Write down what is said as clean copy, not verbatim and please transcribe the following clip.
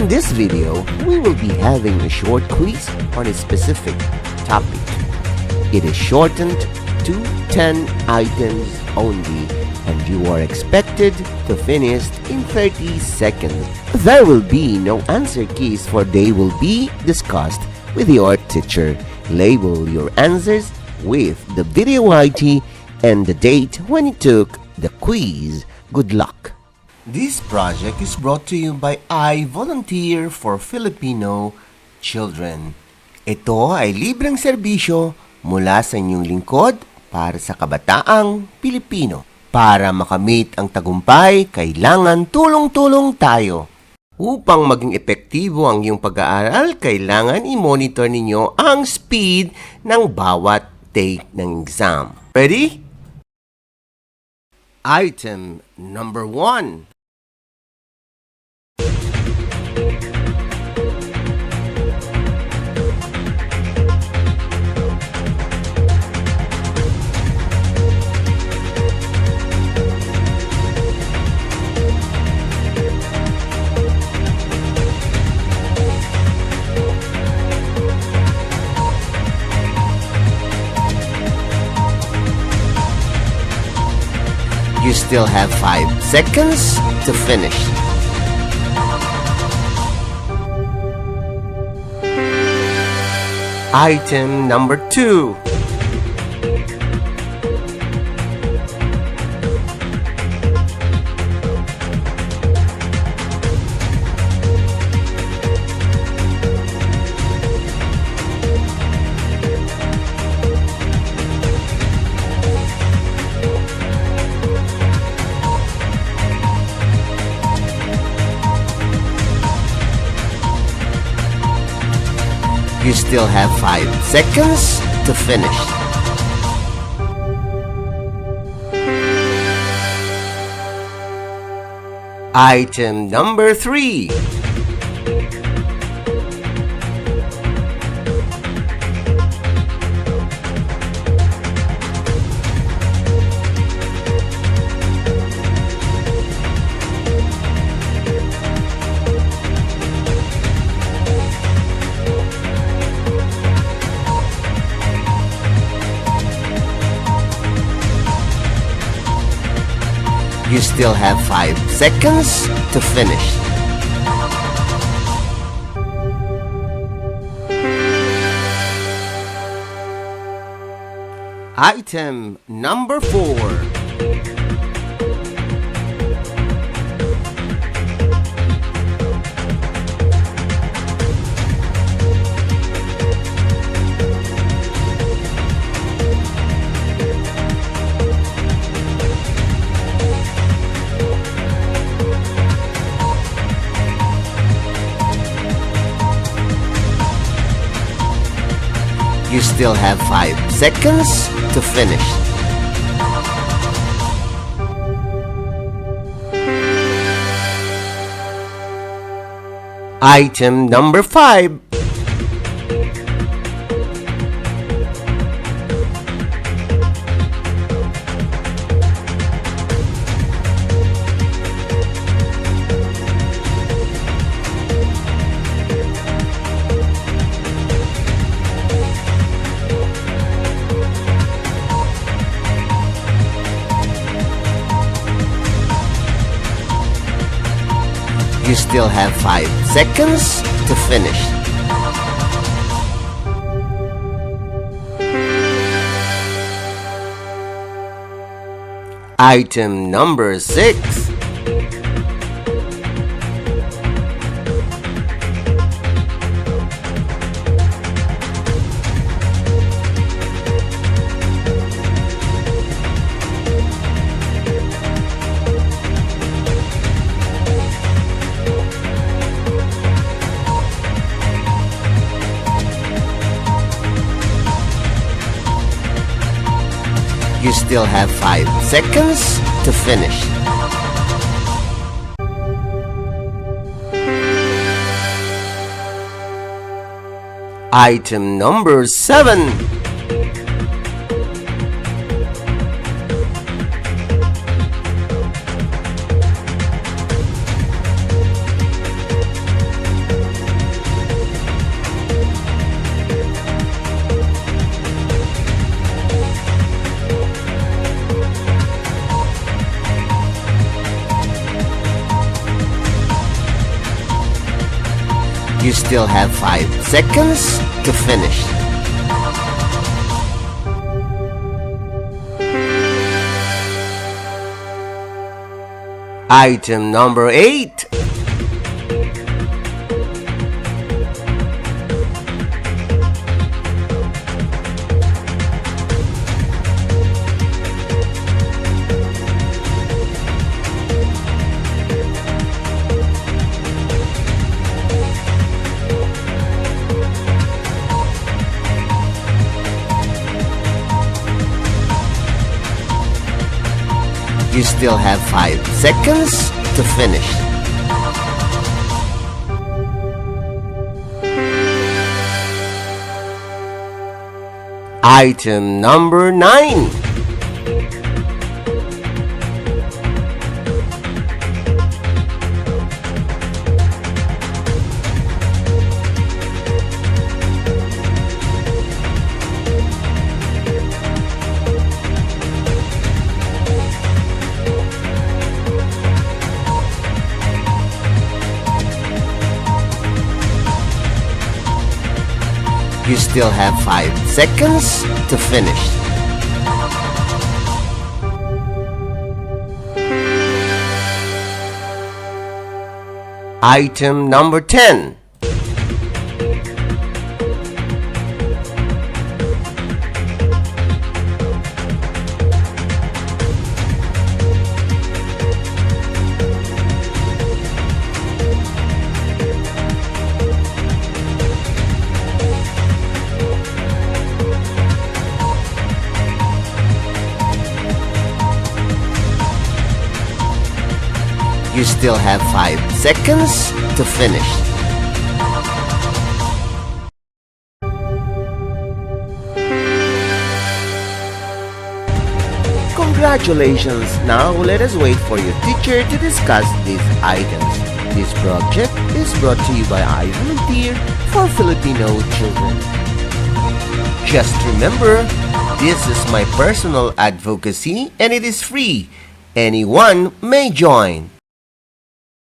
In this video, we will be having a short quiz on a specific topic. It is shortened to 10 items only, and you are expected to finish in 30 seconds. There will be no answer keys, for they will be discussed with your teacher. Label your answers with the video ID and the date when you took the quiz. Good luck! This project is brought to you by I Volunteer for Filipino Children. Ito ay libreng serbisyo mula sa inyong lingkod para sa kabataang Pilipino. Para makamit ang tagumpay, kailangan tulong-tulong tayo. Upang maging epektibo ang iyong pag-aaral, kailangan i-monitor ninyo ang speed ng bawat take ng exam. Ready? Item number 1. You still have 5 seconds to finish. Item number 2. You still have 5 seconds to finish. Item number 3. You still have 5 seconds to finish. Item number 4. You still have 5 seconds to finish. Item number 5. You still have 5 seconds to finish. Item number 6. You still have 5 seconds to finish. Item number 7. You still have 5 seconds to finish. Item number 8. You still have 5 seconds to finish. Item number 9. You still have 5 seconds to finish. Item number 10. You still have 5 seconds to finish. Congratulations! Now let us wait for your teacher to discuss these items. This project is brought to you by I Volunteer for Filipino Children. Just remember, this is my personal advocacy and it is free. Anyone may join.